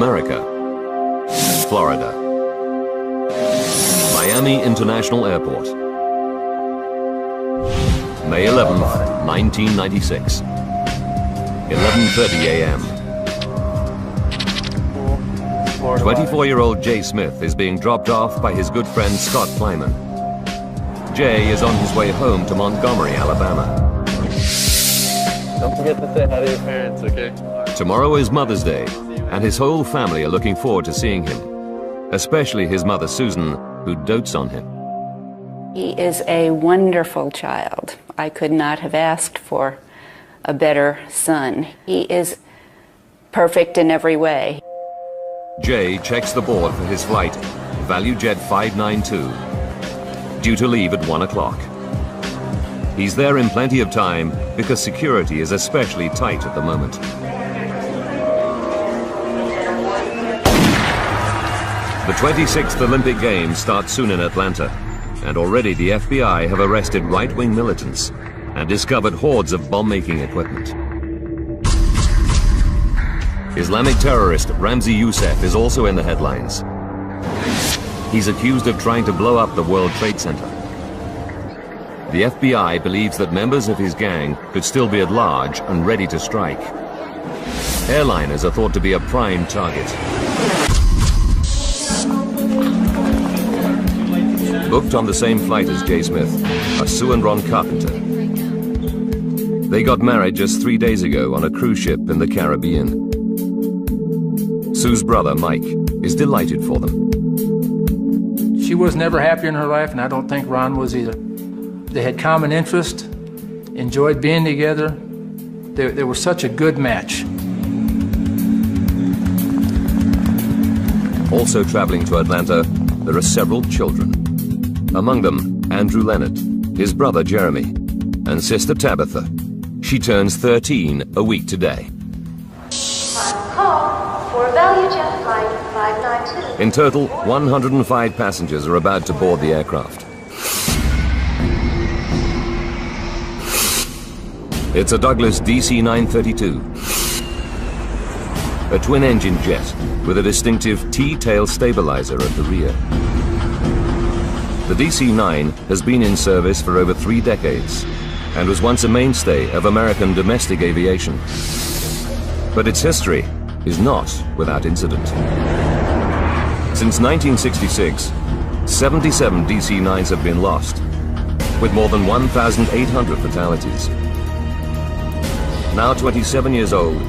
America, Florida. Miami International Airport. May 11th, 1996. 11:30 a.m. 24-year-old Jay Smith is being dropped off by his good friend Scott Flyman. Jay is on his way home to Montgomery, Alabama. Don't forget to say hi to your parents, okay? Tomorrow is Mother's Day, and his whole family are looking forward to seeing him, especially his mother Susan, who dotes on him. He is a wonderful child. I could not have asked for a better son. He is perfect in every way. Jay checks the board for his flight, ValueJet 592, due to leave at 1 o'clock. He's there in plenty of time because security is especially tight at the moment. The 26th Olympic Games start soon in Atlanta, and already the FBI have arrested right-wing militants and discovered hordes of bomb-making equipment. Islamic terrorist Ramzi Youssef is also in the headlines. He's accused of trying to blow up the World Trade Center. The FBI believes that members of his gang could still be at large and ready to strike. Airliners are thought to be a prime target. Booked on the same flight as Jay Smith are Sue and Ron Carpenter. They got married just 3 days ago on a cruise ship in the Caribbean. Sue's brother, Mike, is delighted for them. She was never happier in her life, and I don't think Ron was either. They had common interest, enjoyed being together. They were such a good match. Also traveling to Atlanta, there are several children. Among them, Andrew Leonard, his brother Jeremy, and sister Tabitha. She turns 13 a week today. Call for ValueJet flight 592. In total, 105 passengers are about to board the aircraft. It's a Douglas DC-932, a twin-engine jet with a distinctive T-tail stabilizer at the rear. The DC-9 has been in service for over 3 decades and was once a mainstay of American domestic aviation. But its history is not without incident. Since 1966, 77 DC-9s have been lost, with more than 1,800 fatalities. Now 27 years old,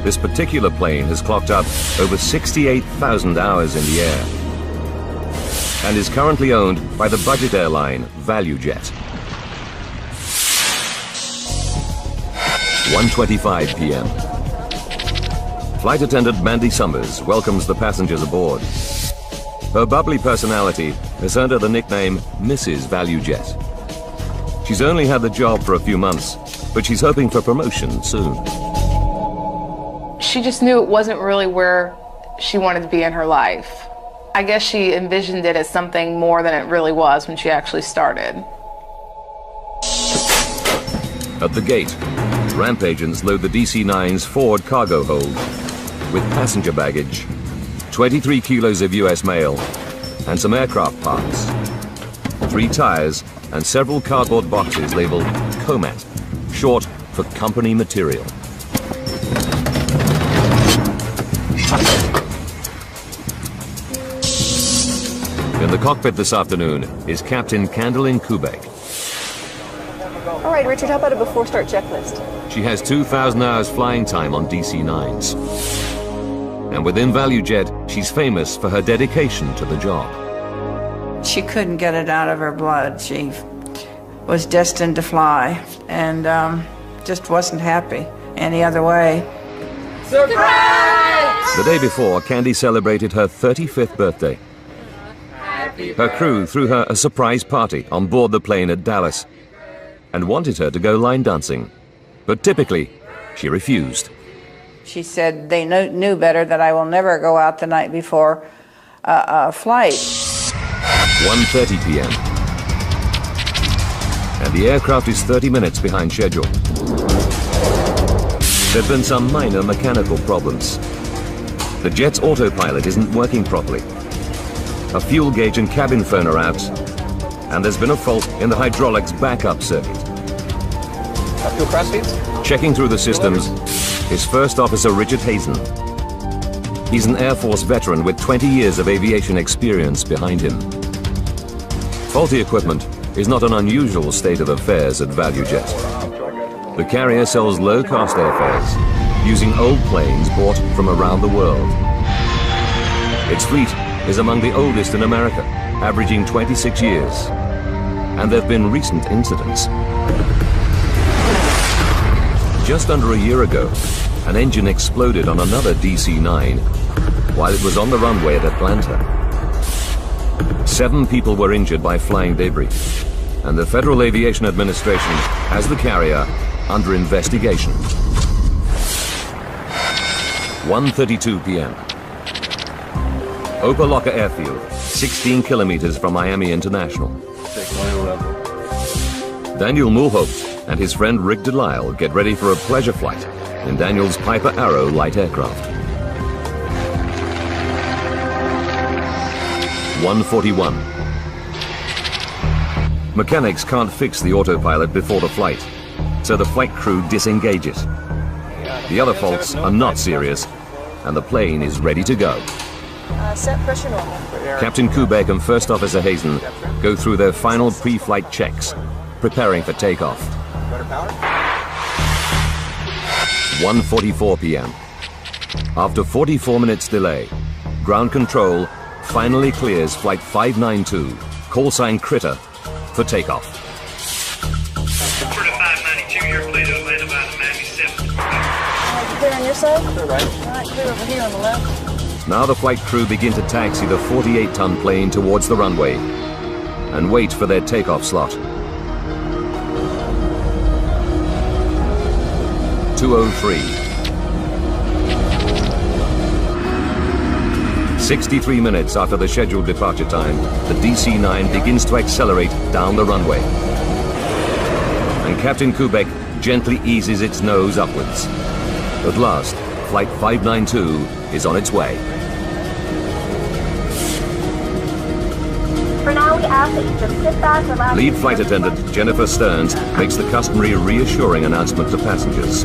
this particular plane has clocked up over 68,000 hours in the air and is currently owned by the budget airline ValueJet. 1:25 p.m. Flight attendant Mandy Summers welcomes the passengers aboard. Her bubbly personality has earned her the nickname Mrs. ValueJet. She's only had the job for a few months, but she's hoping for promotion soon. She just knew it wasn't really where she wanted to be in her life. I guess she envisioned it as something more than it really was when she actually started. At the gate, ramp agents load the DC-9's forward cargo hold with passenger baggage, 23 kilos of US mail, and some aircraft parts, 3 tires, and several cardboard boxes labeled COMAT, short for company material. In the cockpit this afternoon is Captain Candlin Kubek. All right, Richard, how about a before-start checklist? She has 2,000 hours flying time on DC-9s. And within ValueJet, she's famous for her dedication to the job. She couldn't get it out of her blood. She was destined to fly and just wasn't happy any other way. Surprise! The day before, Candy celebrated her 35th birthday. Her crew threw her a surprise party on board the plane at Dallas and wanted her to go line dancing. But typically, she refused. She said they knew better, that I will never go out the night before a flight. 1:30 p.m. And the aircraft is 30 minutes behind schedule. There have been some minor mechanical problems. The jet's autopilot isn't working properly. A fuel gauge and cabin phone are out, and there's been a fault in the hydraulics backup circuit. Fuel cross feeds? Checking through the systems is First Officer Richard Hazen. He's an Air Force veteran with 20 years of aviation experience behind him. Faulty equipment is not an unusual state of affairs at ValueJet. The carrier sells low-cost airfares using old planes bought from around the world. Its fleet is among the oldest in America, averaging 26 years. And there have been recent incidents. Just under a year ago, an engine exploded on another DC-9 while it was on the runway at Atlanta. 7 people were injured by flying debris, and the Federal Aviation Administration has the carrier under investigation. 1:32 p.m. Opa-locka Airfield, 16 kilometers from Miami International. Daniel Mulhaupt and his friend Rick Delisle get ready for a pleasure flight in Daniel's Piper Arrow light aircraft. 1:41. Mechanics can't fix the autopilot before the flight, so the flight crew disengages. The other faults are not serious, and the plane is ready to go. Set pressure normal. Captain Kubek and First Officer Hazen go through their final pre-flight checks, preparing for takeoff. 1:44 p.m. After 44 minutes delay, ground control finally clears Flight 592, call sign Critter, for takeoff. Florida 592, you're clear to Atlanta by the Miami 7. Clear on your side? Clear right. All right, clear over here on the left. Now the flight crew begin to taxi the 48-ton plane towards the runway and wait for their takeoff slot. 2:03. 63 minutes after the scheduled departure time, the DC-9 begins to accelerate down the runway. And Captain Kubek gently eases its nose upwards. At last, Flight 592 is on its way. For now, we ask that you just sit back, relax. Lead flight attendant Jennifer Stearns makes the customary reassuring announcement to passengers.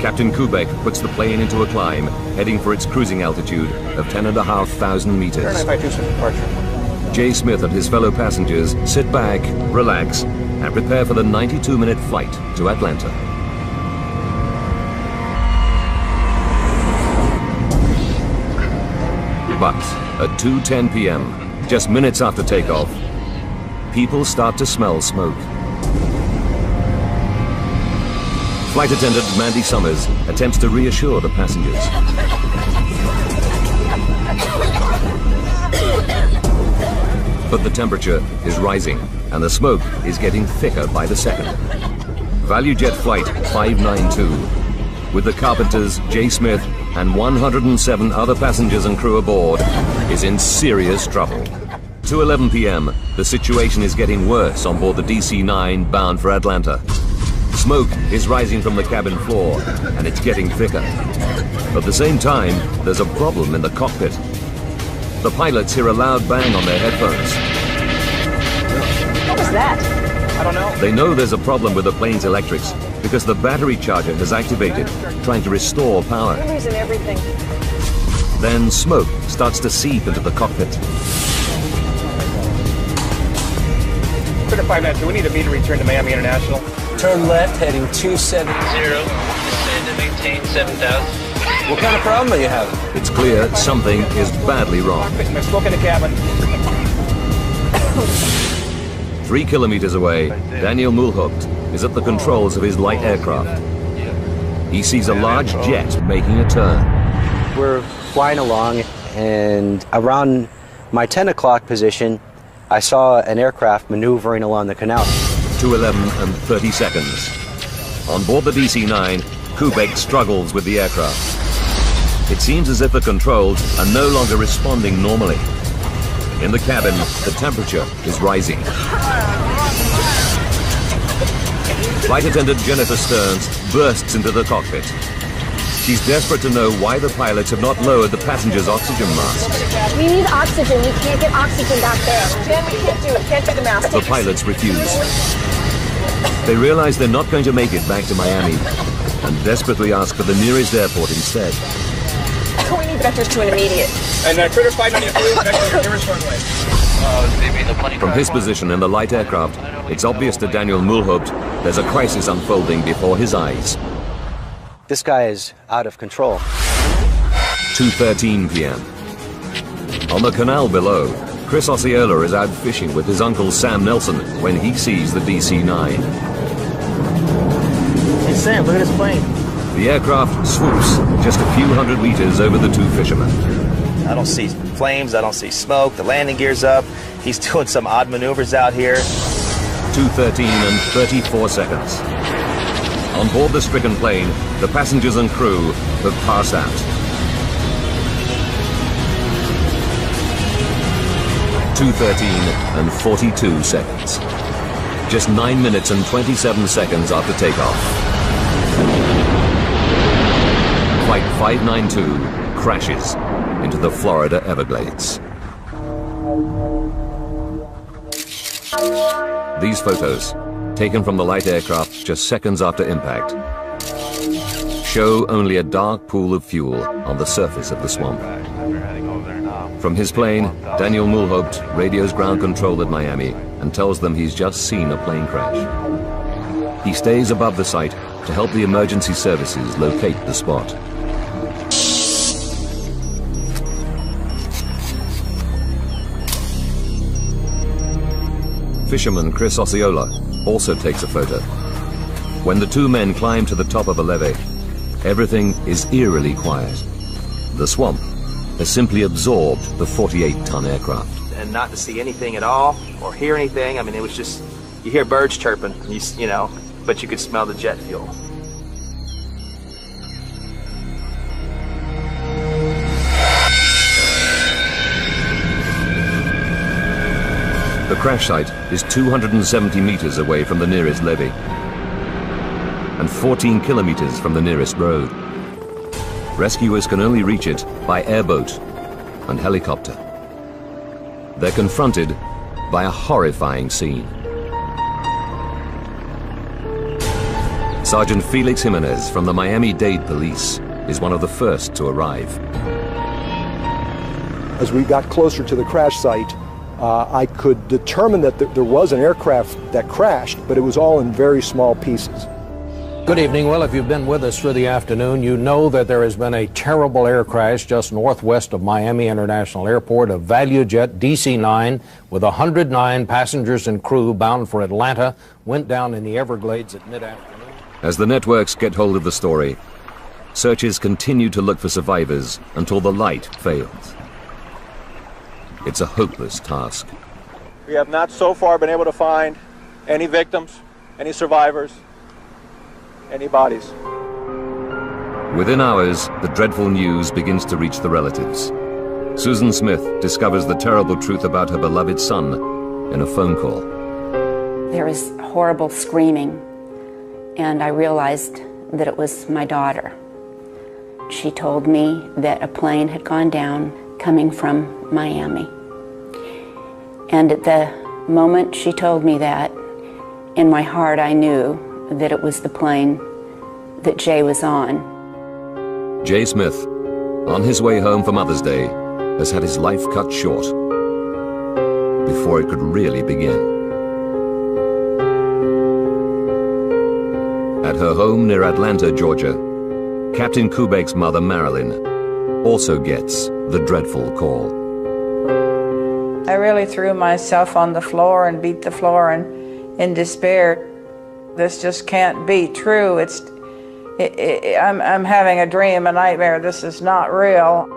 Captain Kubek puts the plane into a climb, heading for its cruising altitude of 10,500 meters. 952 departure. Jay Smith and his fellow passengers sit back, relax, and prepare for the 92-minute flight to Atlanta. But at 2:10 p.m., just minutes after takeoff, people start to smell smoke. Flight attendant Mandy Summers attempts to reassure the passengers. But the temperature is rising, and the smoke is getting thicker by the second. ValueJet Flight 592, with the carpenters, Jay Smith, and 107 other passengers and crew aboard, is in serious trouble. 2:11 p.m., the situation is getting worse on board the DC-9 bound for Atlanta. Smoke is rising from the cabin floor, and it's getting thicker. At the same time, there's a problem in the cockpit. The pilots hear a loud bang on their headphones. What was that? I don't know. They know there's a problem with the plane's electrics because the battery charger has activated, trying to restore power. We're losing everything. Then smoke starts to seep into the cockpit. Critter 592, we need a meter return to Miami International. Turn left, heading 270. Descend to maintain 7,000. What kind of problem are you having? It's clear something is badly wrong. Cockpit and there's smoke in the cabin. 3 kilometers away, Daniel Mulhaupt is at the controls of his light aircraft. He sees a large jet making a turn. We're flying along, and around my 10 o'clock position, I saw an aircraft maneuvering along the canal. 2:11 and 30 seconds. On board the DC-9, Kubek struggles with the aircraft. It seems as if the controls are no longer responding normally. In the cabin, the temperature is rising. Flight attendant Jennifer Stearns bursts into the cockpit. She's desperate to know why the pilots have not lowered the passengers' oxygen masks. We need oxygen. We can't get oxygen back there. Jen, we can't do it. Can't do the mask. The pilots refuse. They realize they're not going to make it back to Miami and desperately ask for the nearest airport instead. We need vectors to an immediate. And Critter 592, next to your nearest runway. From his position in the light aircraft, it's obvious to Daniel Mulhaupt there's a crisis unfolding before his eyes. This guy is out of control. 2:13 p.m. On the canal below, Chris Osceola is out fishing with his uncle Sam Nelson when he sees the DC-9. Hey Sam, look at this plane. The aircraft swoops just a few hundred meters over the two fishermen. I don't see flames, I don't see smoke, the landing gear's up. He's doing some odd maneuvers out here. 2:13 and 34 seconds. On board the stricken plane, the passengers and crew have passed out. 2:13 and 42 seconds. Just 9 minutes and 27 seconds after takeoff. Flight 592 crashes into the Florida Everglades. These photos, taken from the light aircraft just seconds after impact, show only a dark pool of fuel on the surface of the swamp. From his plane, Daniel Mulhaupt radios ground control at Miami and tells them he's just seen a plane crash. He stays above the site to help the emergency services locate the spot. Fisherman Chris Osceola also takes a photo. When the two men climb to the top of a levee, everything is eerily quiet. The swamp has simply absorbed the 48-ton aircraft. And not to see anything at all, or hear anything. I mean, it was just, you hear birds chirping, you know, but you could smell the jet fuel. The crash site is 270 meters away from the nearest levee and 14 kilometers from the nearest road. Rescuers can only reach it by airboat and helicopter. They're confronted by a horrifying scene. Sergeant Felix Jimenez from the Miami-Dade Police is one of the first to arrive. As we got closer to the crash site, I could determine that there was an aircraft that crashed, but it was all in very small pieces. Good evening. Well, if you've been with us through the afternoon, you know that there has been a terrible air crash just northwest of Miami International Airport. A ValueJet DC-9 with 109 passengers and crew bound for Atlanta went down in the Everglades at mid-afternoon. As the networks get hold of the story, searchers continue to look for survivors until the light fails. It's a hopeless task. We have not so far been able to find any victims, any survivors, any bodies. Within hours, the dreadful news begins to reach the relatives. Susan Smith discovers the terrible truth about her beloved son in a phone call. There was horrible screaming, and I realized that it was my daughter. She told me that a plane had gone down coming from Miami. And at the moment she told me that, in my heart I knew that it was the plane that Jay was on. Jay Smith, on his way home for Mother's Day, has had his life cut short before it could really begin. At her home near Atlanta, Georgia, Captain Kubek's mother, Marilyn, also gets the dreadful call. I really threw myself on the floor and beat the floor in despair. This just can't be true. I'm having a dream, a nightmare. This is not real.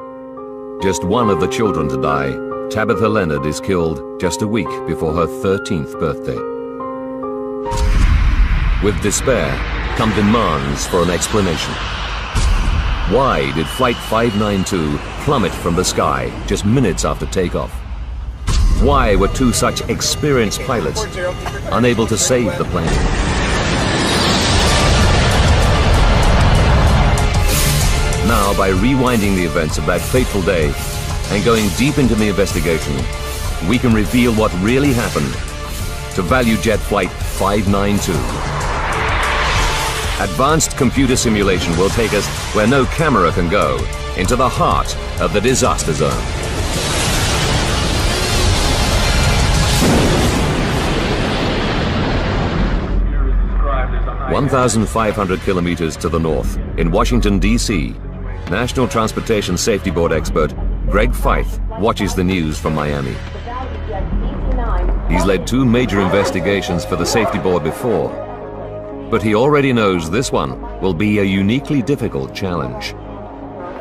Just one of the children to die, Tabitha Leonard, is killed just a week before her 13th birthday. With despair come demands for an explanation. Why did Flight 592 plummet from the sky just minutes after takeoff? Why were two such experienced pilots unable to save the plane? Now, by rewinding the events of that fateful day and going deep into the investigation, we can reveal what really happened to ValueJet Flight 592. Advanced computer simulation will take us where no camera can go, into the heart of the disaster zone. 1,500 kilometers to the north, in Washington, D.C., National Transportation Safety Board expert Greg Feith watches the news from Miami. He's led 2 major investigations for the Safety Board before, but he already knows this one will be a uniquely difficult challenge.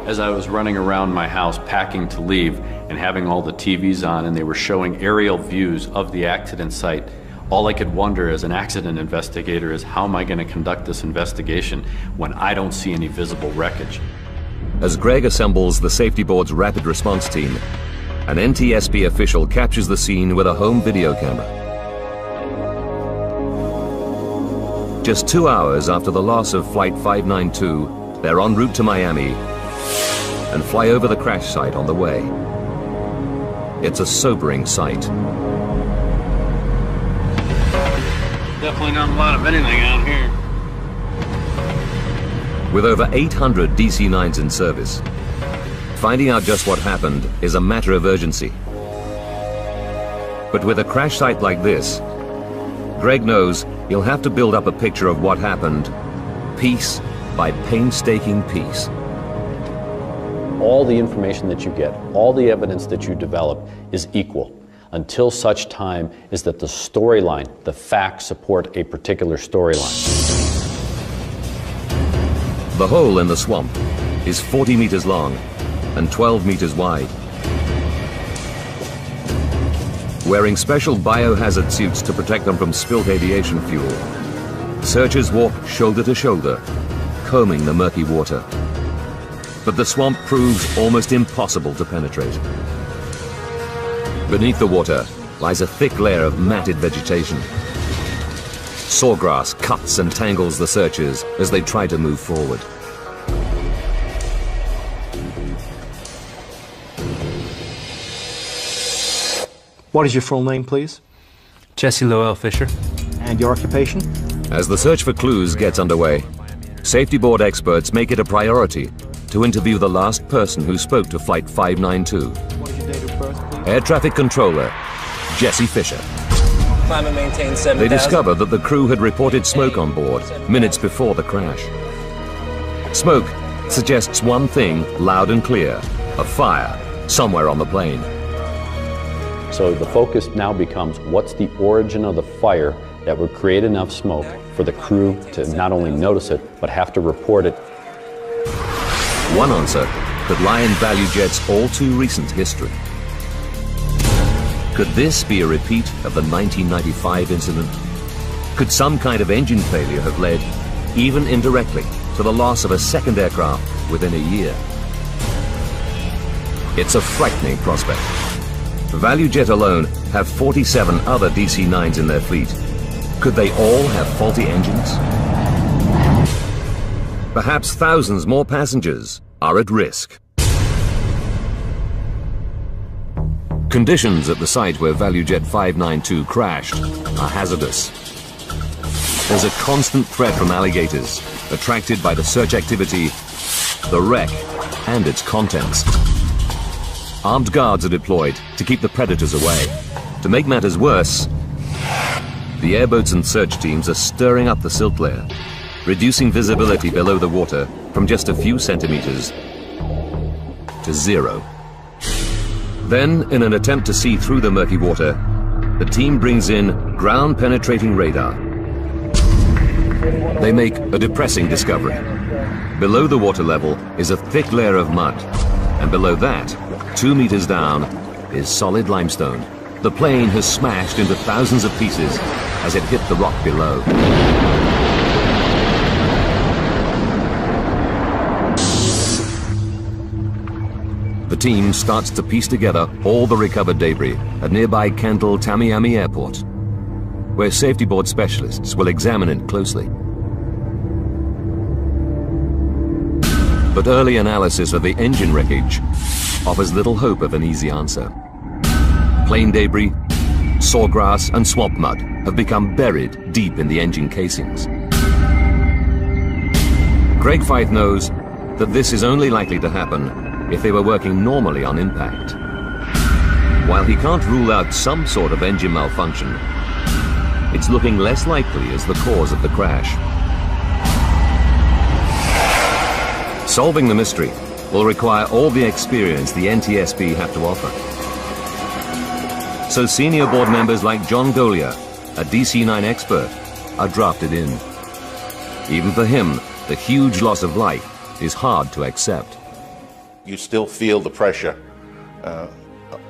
As I was running around my house packing to leave and having all the TVs on and they were showing aerial views of the accident site, all I could wonder as an accident investigator is how am I going to conduct this investigation when I don't see any visible wreckage? As Greg assembles the Safety Board's rapid response team, an NTSB official captures the scene with a home video camera. Just 2 hours after the loss of Flight 592, they're en route to Miami and fly over the crash site on the way. It's a sobering sight. Definitely not a lot of anything out here. With over 800 DC-9s in service, finding out just what happened is a matter of urgency. But with a crash site like this, Greg knows he'll have to build up a picture of what happened, piece by painstaking piece. All the information that you get, all the evidence that you develop is equal until such time is that the storyline, the facts support a particular storyline. The hole in the swamp is 40 meters long and 12 meters wide. Wearing special biohazard suits to protect them from spilt aviation fuel, searchers walk shoulder to shoulder, combing the murky water. But the swamp proves almost impossible to penetrate. Beneath the water lies a thick layer of matted vegetation. Sawgrass cuts and tangles the searchers as they try to move forward. What is your full name, please? Jesse Lowell Fisher. And your occupation? As the search for clues gets underway, Safety Board experts make it a priority to interview the last person who spoke to Flight 592. What is your date of birth, please? Air Traffic Controller, Jesse Fisher. Climb and maintain 7,000. They discover that the crew had reported smoke on board minutes before the crash. Smoke suggests one thing loud and clear: a fire somewhere on the plane. So the focus now becomes what's the origin of the fire that would create enough smoke for the crew to not only notice it, but have to report it. One answer could lie in ValueJet's all-too recent history. Could this be a repeat of the 1995 incident? Could some kind of engine failure have led, even indirectly, to the loss of a second aircraft within a year? It's a frightening prospect. ValueJet alone have 47 other DC-9s in their fleet. Could they all have faulty engines? Perhaps thousands more passengers are at risk. Conditions at the site where ValueJet 592 crashed are hazardous. There's a constant threat from alligators, attracted by the search activity, the wreck, and its contents. Armed guards are deployed to keep the predators away. To make matters worse, the airboats and search teams are stirring up the silt layer, reducing visibility below the water from just a few centimeters to zero. Then, in an attempt to see through the murky water, the team brings in ground-penetrating radar. They make a depressing discovery. Below the water level is a thick layer of mud, and below that, 2 meters down, is solid limestone. The plane has smashed into thousands of pieces as it hit the rock below. The team starts to piece together all the recovered debris at nearby Kendall Tamiami Airport, where Safety Board specialists will examine it closely. But early analysis of the engine wreckage offers little hope of an easy answer. Plane debris, sawgrass and swamp mud have become buried deep in the engine casings. Greg Feith knows that this is only likely to happen if they were working normally on impact. While he can't rule out some sort of engine malfunction, it's looking less likely as the cause of the crash. Solving the mystery will require all the experience the NTSB have to offer. So senior board members like John Golia, a DC-9 expert, are drafted in. Even for him, the huge loss of life is hard to accept. You still feel the pressure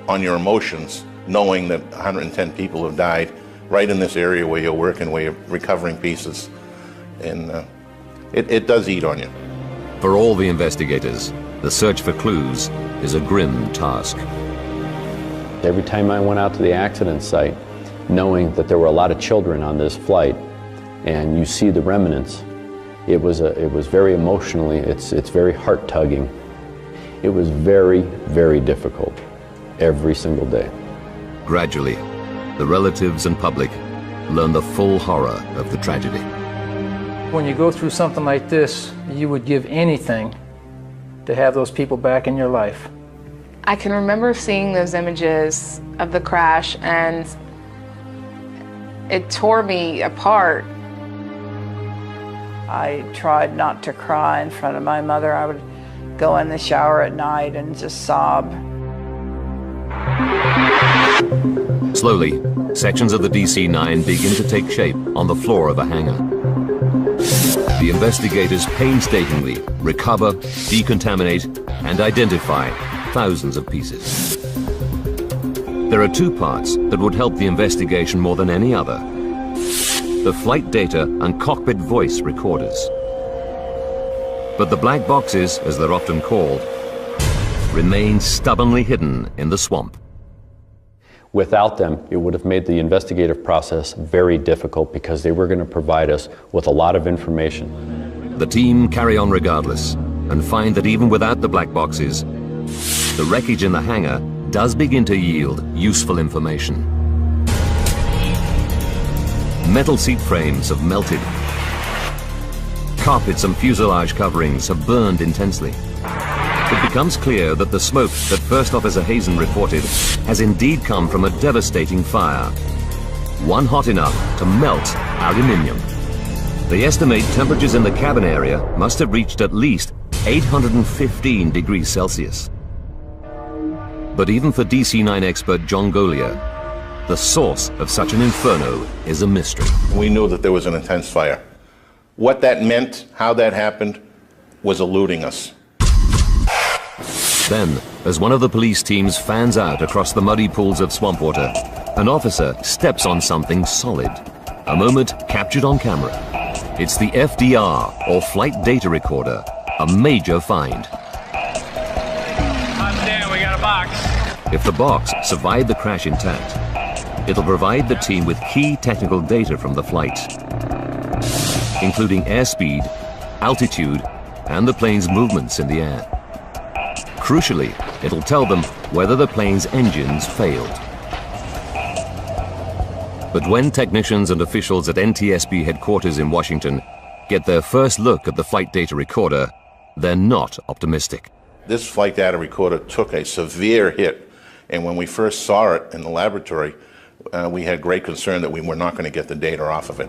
on your emotions, knowing that 110 people have died right in this area where you're working, where you're recovering pieces. And it does eat on you. For all the investigators, the search for clues is a grim task. Every time I went out to the accident site, knowing that there were a lot of children on this flight, and you see the remnants, it was very emotionally, it's very heart-tugging. It was very, very difficult every single day. Gradually, the relatives and public learn the full horror of the tragedy. When you go through something like this, you would give anything to have those people back in your life. I can remember seeing those images of the crash, and it tore me apart. I tried not to cry in front of my mother. I would go in the shower at night and just sob. Slowly, sections of the DC-9 begin to take shape on the floor of a hangar. The investigators painstakingly recover, decontaminate, and identify thousands of pieces. There are two parts that would help the investigation more than any other: the flight data and cockpit voice recorders. But the black boxes, as they're often called, remain stubbornly hidden in the swamp. Without them, it would have made the investigative process very difficult because they were going to provide us with a lot of information. The team carry on regardless and find that even without the black boxes, the wreckage in the hangar does begin to yield useful information. Metal seat frames have melted. Carpets and fuselage coverings have burned intensely. It becomes clear that the smoke that First Officer Hazen reported has indeed come from a devastating fire, one hot enough to melt aluminium. They estimate temperatures in the cabin area must have reached at least 815 degrees Celsius. But even for DC-9 expert John Golia, the source of such an inferno is a mystery. We knew that there was an intense fire. What that meant, how that happened, was eluding us. Then, as one of the police teams fans out across the muddy pools of swamp water, an officer steps on something solid. A moment captured on camera. It's the FDR, or Flight Data Recorder, a major find. Damn, we got a box. If the box survived the crash intact, it'll provide the team with key technical data from the flight, including airspeed, altitude, and the plane's movements in the air. Crucially, it'll tell them whether the plane's engines failed. But when technicians and officials at NTSB headquarters in Washington get their first look at the flight data recorder, they're not optimistic. This flight data recorder took a severe hit, and when we first saw it in the laboratory, we had great concern that we were not going to get the data off of it.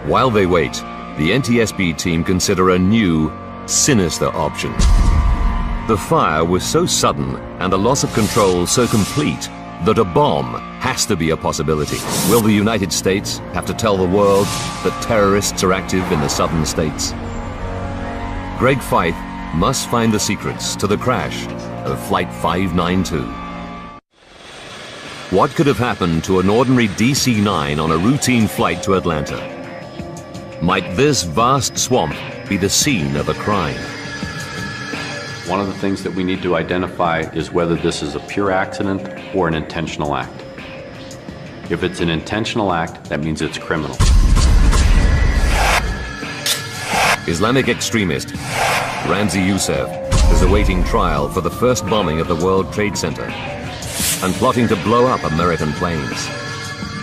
While they wait, the NTSB team consider a new, sinister option. The fire was so sudden and the loss of control so complete that a bomb has to be a possibility. Will the United States have to tell the world that terrorists are active in the southern states? Greg Feith must find the secrets to the crash of Flight 592. What could have happened to an ordinary DC-9 on a routine flight to Atlanta? Might this vast swamp be the scene of a crime? One of the things that we need to identify is whether this is a pure accident or an intentional act. If it's an intentional act, that means it's criminal. Islamic extremist Ramzi Youssef is awaiting trial for the first bombing of the World Trade Center and plotting to blow up American planes.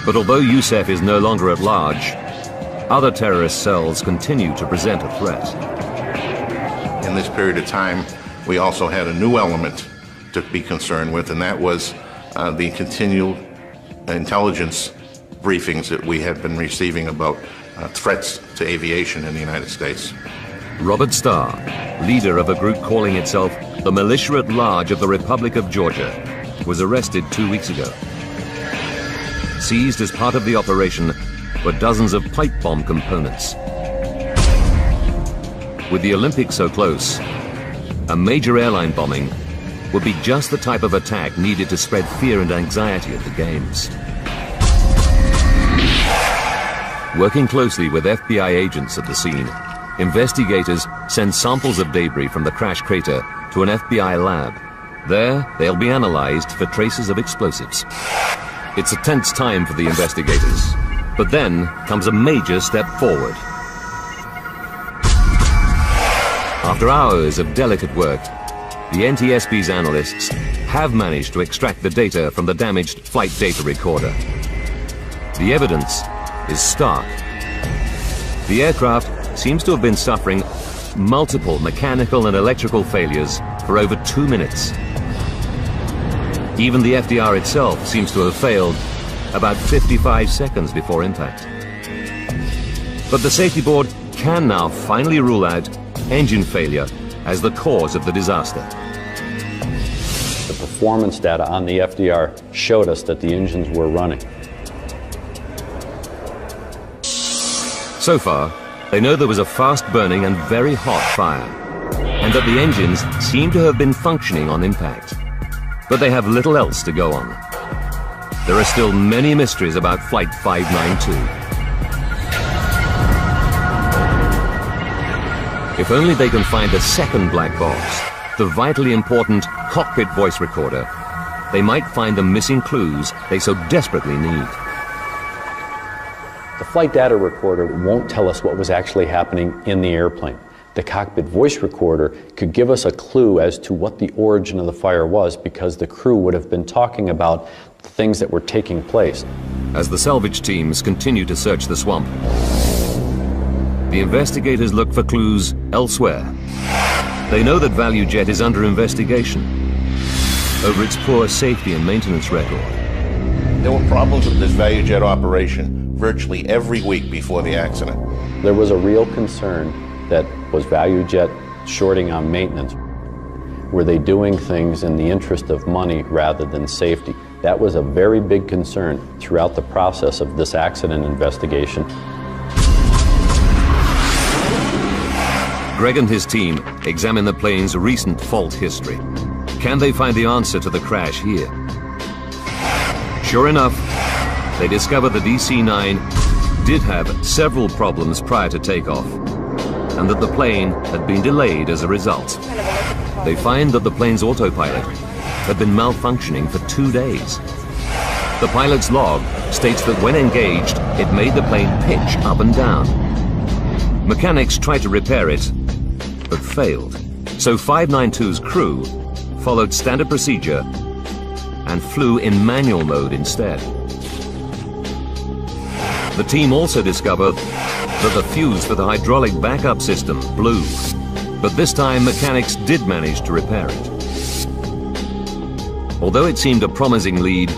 But although Youssef is no longer at large, other terrorist cells continue to present a threat. In this period of time, we also had a new element to be concerned with, and that was the continual intelligence briefings that we had been receiving about threats to aviation in the United States. Robert Starr, leader of a group calling itself the Militia at Large of the Republic of Georgia, was arrested 2 weeks ago. Seized as part of the operation were dozens of pipe bomb components. With the Olympics so close, a major airline bombing would be just the type of attack needed to spread fear and anxiety at the Games. Working closely with FBI agents at the scene, investigators send samples of debris from the crash crater to an FBI lab. There, they'll be analyzed for traces of explosives. It's a tense time for the investigators, but then comes a major step forward. After hours of delicate work, the NTSB's analysts have managed to extract the data from the damaged flight data recorder. The evidence is stark. The aircraft seems to have been suffering multiple mechanical and electrical failures for over 2 minutes. Even the FDR itself seems to have failed about 55 seconds before impact. But the safety board can now finally rule out engine failure as the cause of the disaster. The performance data on the FDR showed us that the engines were running. So far, they know there was a fast-burning and very hot fire, and that the engines seem to have been functioning on impact. But they have little else to go on. There are still many mysteries about Flight 592. If only they can find the second black box, the vitally important cockpit voice recorder, they might find the missing clues they so desperately need. The flight data recorder won't tell us what was actually happening in the airplane. The cockpit voice recorder could give us a clue as to what the origin of the fire was, because the crew would have been talking about the things that were taking place. As the salvage teams continue to search the swamp, the investigators look for clues elsewhere. They know that ValueJet is under investigation over its poor safety and maintenance record. There were problems with this ValueJet operation virtually every week before the accident. There was a real concern that was ValueJet shorting on maintenance. Were they doing things in the interest of money rather than safety? That was a very big concern throughout the process of this accident investigation. Greg and his team examine the plane's recent fault history. Can they find the answer to the crash here? Sure enough, they discover the DC-9 did have several problems prior to takeoff, and that the plane had been delayed as a result. They find that the plane's autopilot had been malfunctioning for 2 days. The pilot's log states that when engaged, it made the plane pitch up and down. Mechanics tried to repair it, but failed. So 592's crew followed standard procedure and flew in manual mode instead. The team also discovered that the fuse for the hydraulic backup system blew, but this time mechanics did manage to repair it. Although it seemed a promising lead,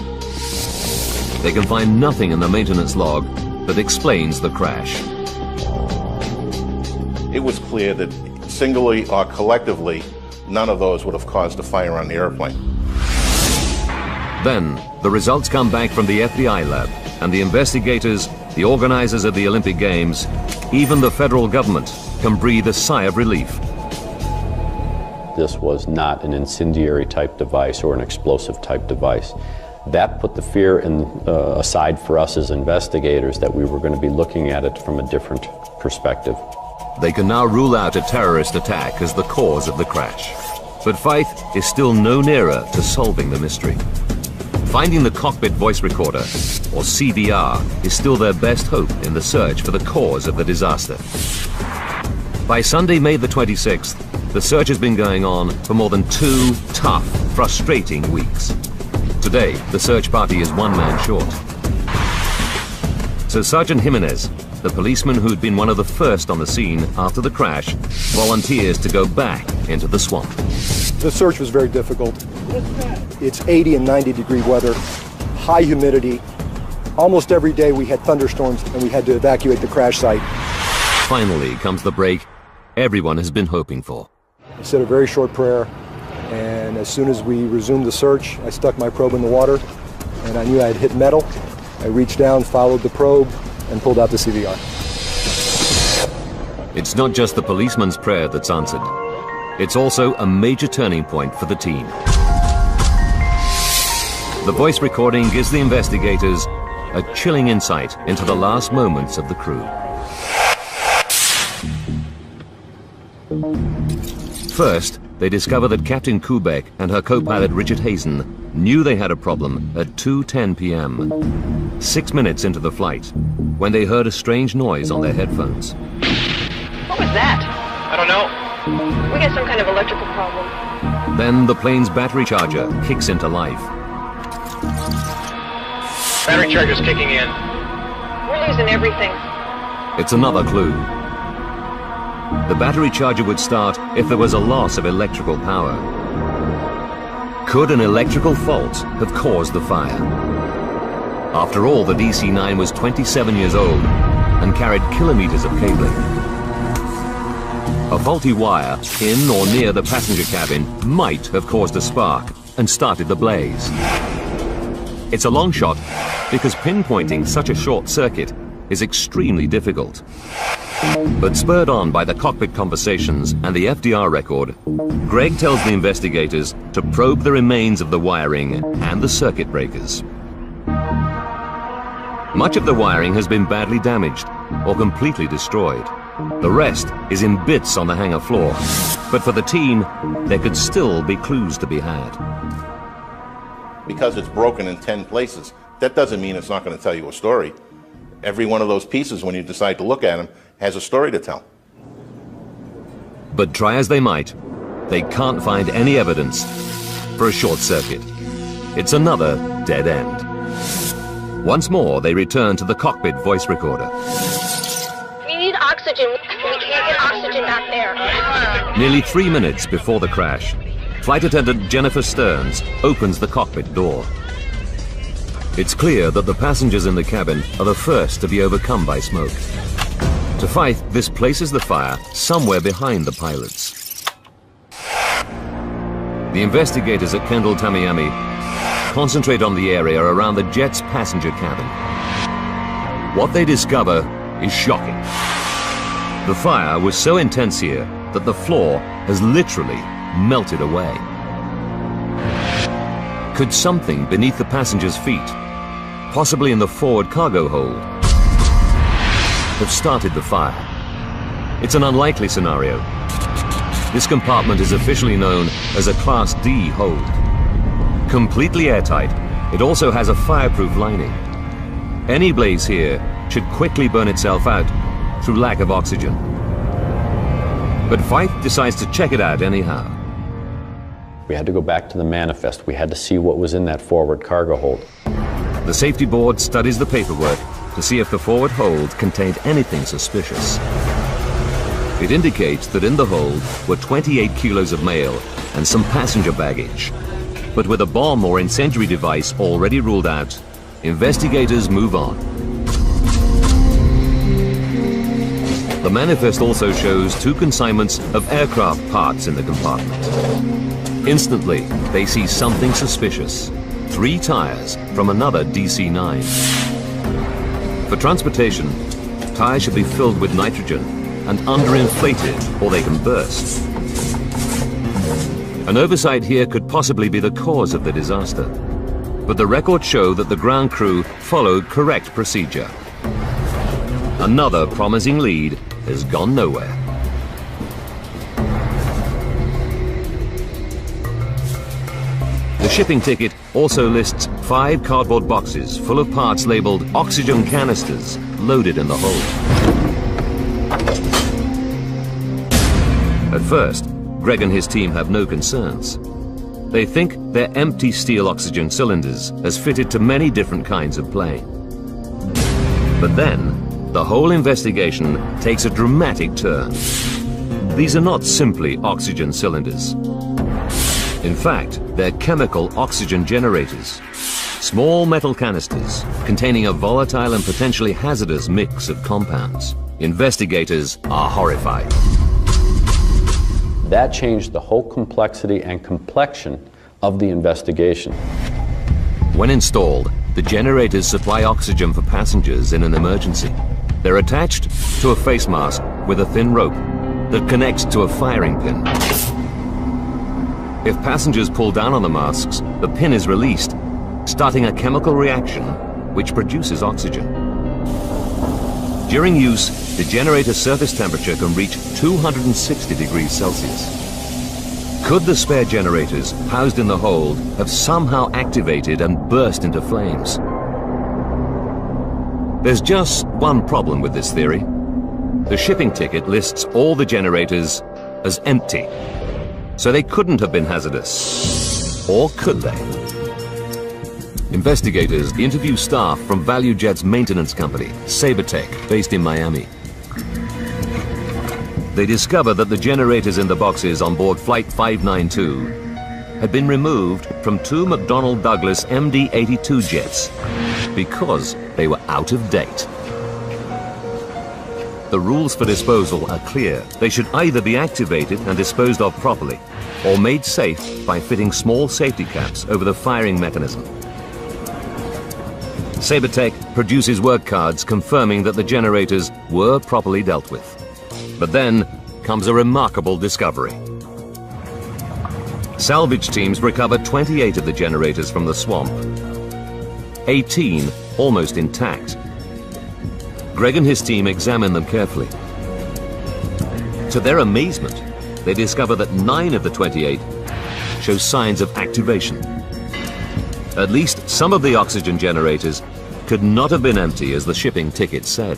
they can find nothing in the maintenance log that explains the crash. It was clear that singly or collectively, none of those would have caused a fire on the airplane. Then, the results come back from the FBI lab, and the investigators, the organizers of the Olympic Games, even the federal government can breathe a sigh of relief. This was not an incendiary type device or an explosive type device. That put the fear aside for us as investigators that we were going to be looking at it from a different perspective. They can now rule out a terrorist attack as the cause of the crash. But Faith is still no nearer to solving the mystery. Finding the cockpit voice recorder, or CVR, is still their best hope in the search for the cause of the disaster. By Sunday, May the 26th, The search has been going on for more than 2 tough, frustrating weeks. Today, the search party is 1 man short. So Sergeant Jimenez, the policeman who'd been one of the first on the scene after the crash, volunteers to go back into the swamp. The search was very difficult. It's 80 and 90 degree weather, high humidity. Almost every day we had thunderstorms and we had to evacuate the crash site. Finally comes the break everyone has been hoping for. I said a very short prayer, and as soon as we resumed the search, I stuck my probe in the water, and I knew I had hit metal. I reached down, followed the probe, and pulled out the CVR. It's not just the policeman's prayer that's answered. It's also a major turning point for the team. The voice recording gives the investigators a chilling insight into the last moments of the crew. First, they discover that Captain Kubek and her co-pilot Richard Hazen knew they had a problem at 2:10 p.m., 6 minutes into the flight, when they heard a strange noise on their headphones. What was that? I don't know. We got some kind of electrical problem. Then the plane's battery charger kicks into life. Battery charger's kicking in. We're losing everything. It's another clue. The battery charger would start if there was a loss of electrical power. Could an electrical fault have caused the fire? After all, the DC-9 was 27 years old and carried kilometers of cabling. A faulty wire in or near the passenger cabin might have caused a spark and started the blaze. It's a long shot because pinpointing such a short circuit is extremely difficult. But spurred on by the cockpit conversations and the FDR record, Greg tells the investigators to probe the remains of the wiring and the circuit breakers. Much of the wiring has been badly damaged or completely destroyed. The rest is in bits on the hangar floor. But for the team, there could still be clues to be had. Because it's broken in 10 places, that doesn't mean it's not going to tell you a story. Every one of those pieces, when you decide to look at them, has a story to tell. But try as they might, they can't find any evidence for a short circuit. It's another dead end. Once more, they return to the cockpit voice recorder. We need oxygen. We can't get oxygen back there. Nearly 3 minutes before the crash, Flight Attendant Jennifer Stearns opens the cockpit door. It's clear that the passengers in the cabin are the first to be overcome by smoke. To Fife, this places the fire somewhere behind the pilots. The investigators at Kendall Tamiami concentrate on the area around the jet's passenger cabin. What they discover is shocking. The fire was so intense here that the floor has literally melted away. Could something beneath the passengers' feet, possibly in the forward cargo hold, have started the fire? It's an unlikely scenario. This compartment is officially known as a Class D hold. Completely airtight, it also has a fireproof lining. Any blaze here should quickly burn itself out through lack of oxygen. But Fife decides to check it out anyhow. We had to go back to the manifest. We had to see what was in that forward cargo hold. The safety board studies the paperwork to see if the forward hold contained anything suspicious. It indicates that in the hold were 28 kilos of mail and some passenger baggage. But with a bomb or incendiary device already ruled out, investigators move on. The manifest also shows 2 consignments of aircraft parts in the compartment. Instantly, they see something suspicious. 3 tires from another DC-9. For transportation, tires should be filled with nitrogen and underinflated or they can burst. An oversight here could possibly be the cause of the disaster. But the records show that the ground crew followed correct procedure. Another promising lead has gone nowhere. The shipping ticket also lists 5 cardboard boxes full of parts labeled oxygen canisters loaded in the hold. At first, Greg and his team have no concerns. They think they're empty steel oxygen cylinders as fitted to many different kinds of plane. But then, the whole investigation takes a dramatic turn. These are not simply oxygen cylinders. In fact, they're chemical oxygen generators. Small metal canisters containing a volatile and potentially hazardous mix of compounds. Investigators are horrified. That changed the whole complexity and complexion of the investigation. When installed, the generators supply oxygen for passengers in an emergency. They're attached to a face mask with a thin rope that connects to a firing pin. If passengers pull down on the masks, the pin is released, starting a chemical reaction which produces oxygen. During use, the generator's surface temperature can reach 260 degrees Celsius. Could the spare generators housed in the hold have somehow activated and burst into flames? There's just one problem with this theory. The shipping ticket lists all the generators as empty, so they couldn't have been hazardous. Or could they? Investigators interview staff from ValueJet's maintenance company, Sabertech, based in Miami. They discover that the generators in the boxes on board Flight 592 had been removed from 2 McDonnell Douglas MD-82 jets because they were out of date. The rules for disposal are clear. They should either be activated and disposed of properly, or made safe by fitting small safety caps over the firing mechanism. Sabertech produces work cards confirming that the generators were properly dealt with. But then comes a remarkable discovery. Salvage teams recover 28 of the generators from the swamp, 18 almost intact. Greg and his team examine them carefully. To their amazement, they discover that 9 of the 28 show signs of activation. At least some of the oxygen generators could not have been empty as the shipping ticket said.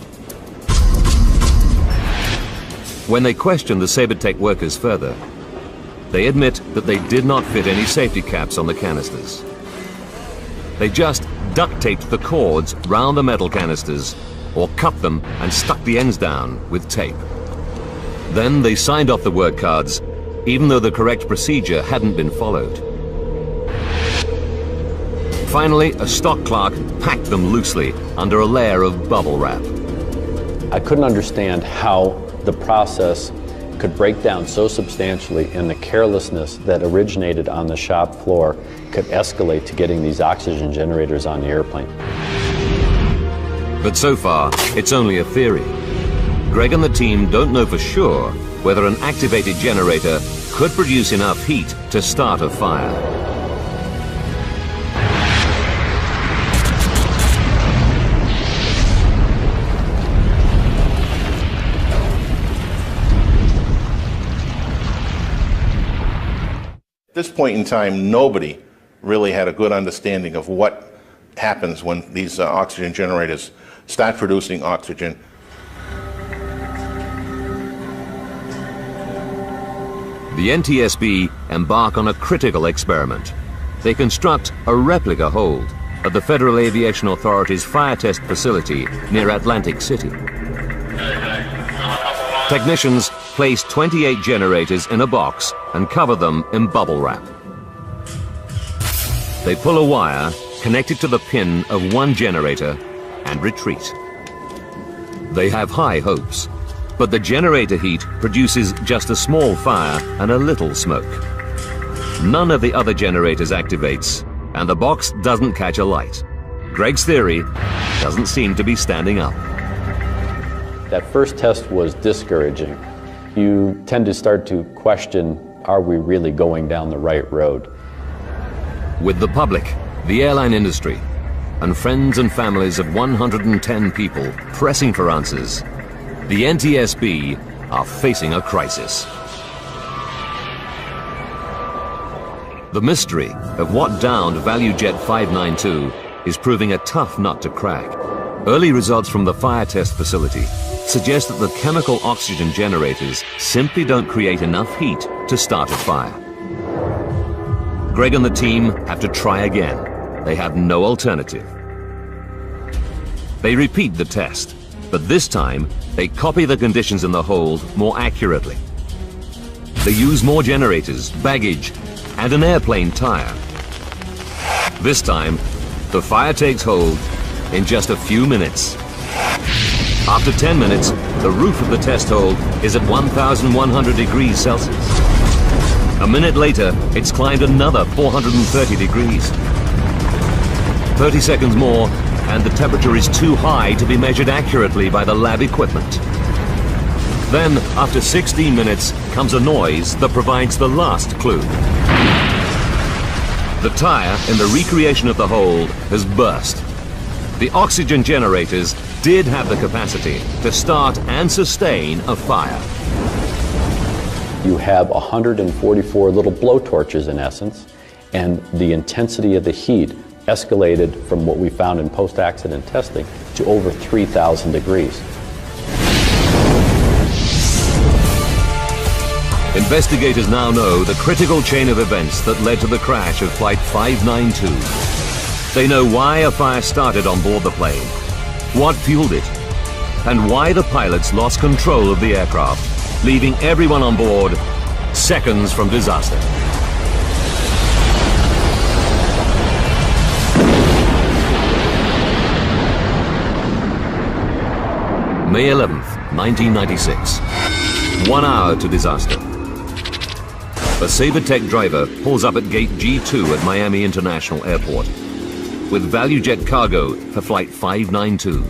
When they question the Sabertech workers further, they admit that they did not fit any safety caps on the canisters. They just duct taped the cords round the metal canisters or cut them and stuck the ends down with tape. Then they signed off the work cards, even though the correct procedure hadn't been followed. Finally, a stock clerk packed them loosely under a layer of bubble wrap. I couldn't understand how the process could break down so substantially, and the carelessness that originated on the shop floor could escalate to getting these oxygen generators on the airplane. But so far, it's only a theory. Greg and the team don't know for sure whether an activated generator could produce enough heat to start a fire. At this point in time, nobody really had a good understanding of what happens when these oxygen generators start producing oxygen. The NTSB embark on a critical experiment. They construct a replica hold at the Federal Aviation Authority's fire test facility near Atlantic City. Technicians place 28 generators in a box and cover them in bubble wrap. They pull a wire connected to the pin of one generator and retreat. They have high hopes, but the generator heat produces just a small fire and a little smoke. None of the other generators activates, and the box doesn't catch a light. Greg's theory doesn't seem to be standing up. That first test was discouraging. You tend to start to question, are we really going down the right road? With the public, the airline industry, and friends and families of 110 people pressing for answers, the NTSB are facing a crisis. The mystery of what downed ValueJet 592 is proving a tough nut to crack. Early results from the fire test facility suggest that the chemical oxygen generators simply don't create enough heat to start a fire. Greg and the team have to try again. They have no alternative. They repeat the test, but this time they copy the conditions in the hold more accurately. They use more generators, baggage, and an airplane tire. This time, the fire takes hold in just a few minutes. After 10 minutes, the roof of the test hold is at 1,100 degrees Celsius. A minute later, it's climbed another 430 degrees. 30 seconds more, and the temperature is too high to be measured accurately by the lab equipment. Then, after 16 minutes, comes a noise that provides the last clue. The tire in the recreation of the hold has burst. The oxygen generators did have the capacity to start and sustain a fire. You have 144 little blowtorches in essence, and the intensity of the heat escalated from what we found in post-accident testing to over 3,000 degrees. Investigators now know the critical chain of events that led to the crash of Flight 592. They know why a fire started on board the plane, what fueled it, and why the pilots lost control of the aircraft, leaving everyone on board seconds from disaster. May 11th, 1996. 1 hour to disaster. A Sabertech driver pulls up at gate G2 at Miami International Airport with ValueJet cargo for Flight 592.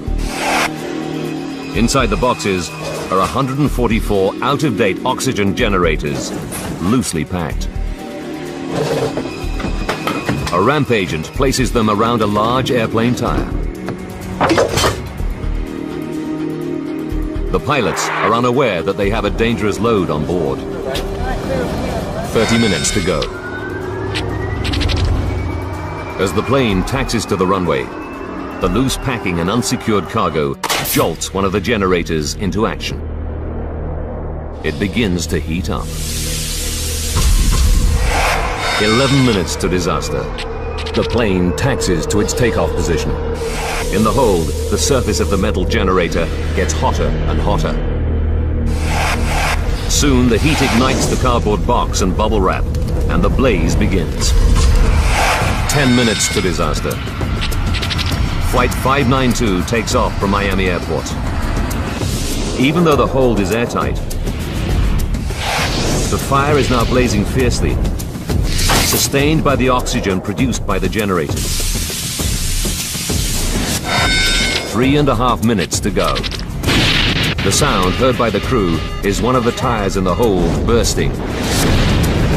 Inside the boxes are 144 out-of-date oxygen generators, loosely packed. A ramp agent places them around a large airplane tire. The pilots are unaware that they have a dangerous load on board. 30 minutes to go. As the plane taxis to the runway, the loose packing and unsecured cargo jolts one of the generators into action. It begins to heat up. 11 minutes to disaster. The plane taxis to its takeoff position. In the hold, the surface of the metal generator gets hotter and hotter. Soon, the heat ignites the cardboard box and bubble wrap, and the blaze begins. 10 minutes to disaster. Flight 592 takes off from Miami Airport. Even though the hold is airtight, the fire is now blazing fiercely, sustained by the oxygen produced by the generators. 3.5 minutes to go. The sound heard by the crew is one of the tires in the hold bursting,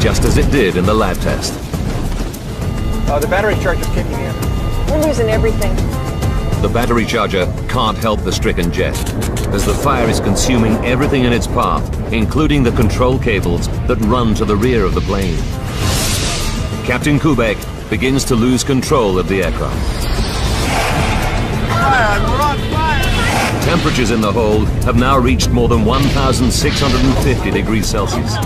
just as it did in the lab test. The battery charger's kicking in. We're losing everything. The battery charger can't help the stricken jet, as the fire is consuming everything in its path, including the control cables that run to the rear of the plane. Captain Kubek begins to lose control of the aircraft. Temperatures in the hold have now reached more than 1,650 degrees Celsius.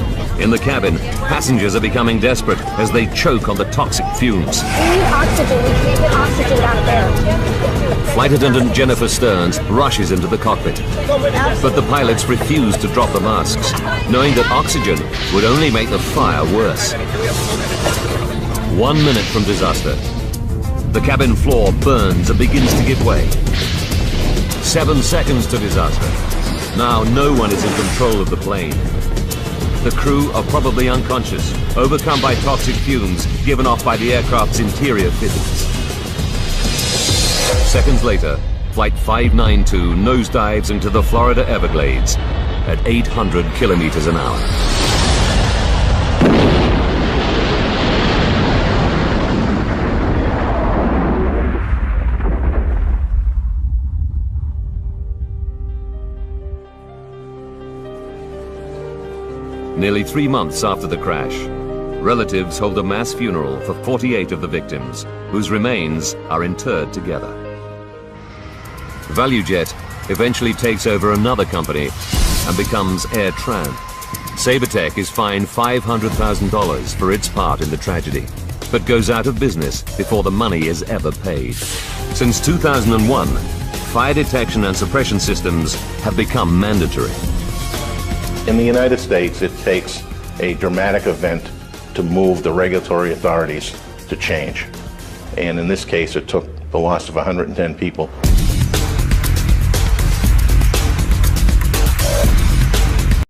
In the cabin, passengers are becoming desperate as they choke on the toxic fumes. We need oxygen. We can't get oxygen back there. Flight attendant Jennifer Stearns rushes into the cockpit, but the pilots refuse to drop the masks, knowing that oxygen would only make the fire worse. 1 minute from disaster. The cabin floor burns and begins to give way. 7 seconds to disaster. Now no one is in control of the plane. The crew are probably unconscious, overcome by toxic fumes given off by the aircraft's interior fittings. Seconds later, Flight 592 nosedives into the Florida Everglades at 800 kilometers an hour. Nearly 3 months after the crash, relatives hold a mass funeral for 48 of the victims, whose remains are interred together. ValueJet eventually takes over another company and becomes AirTran. Sabertech is fined $500,000 for its part in the tragedy, but goes out of business before the money is ever paid. Since 2001, fire detection and suppression systems have become mandatory. In the United States, it takes a dramatic event to move the regulatory authorities to change. And in this case, it took the loss of 110 people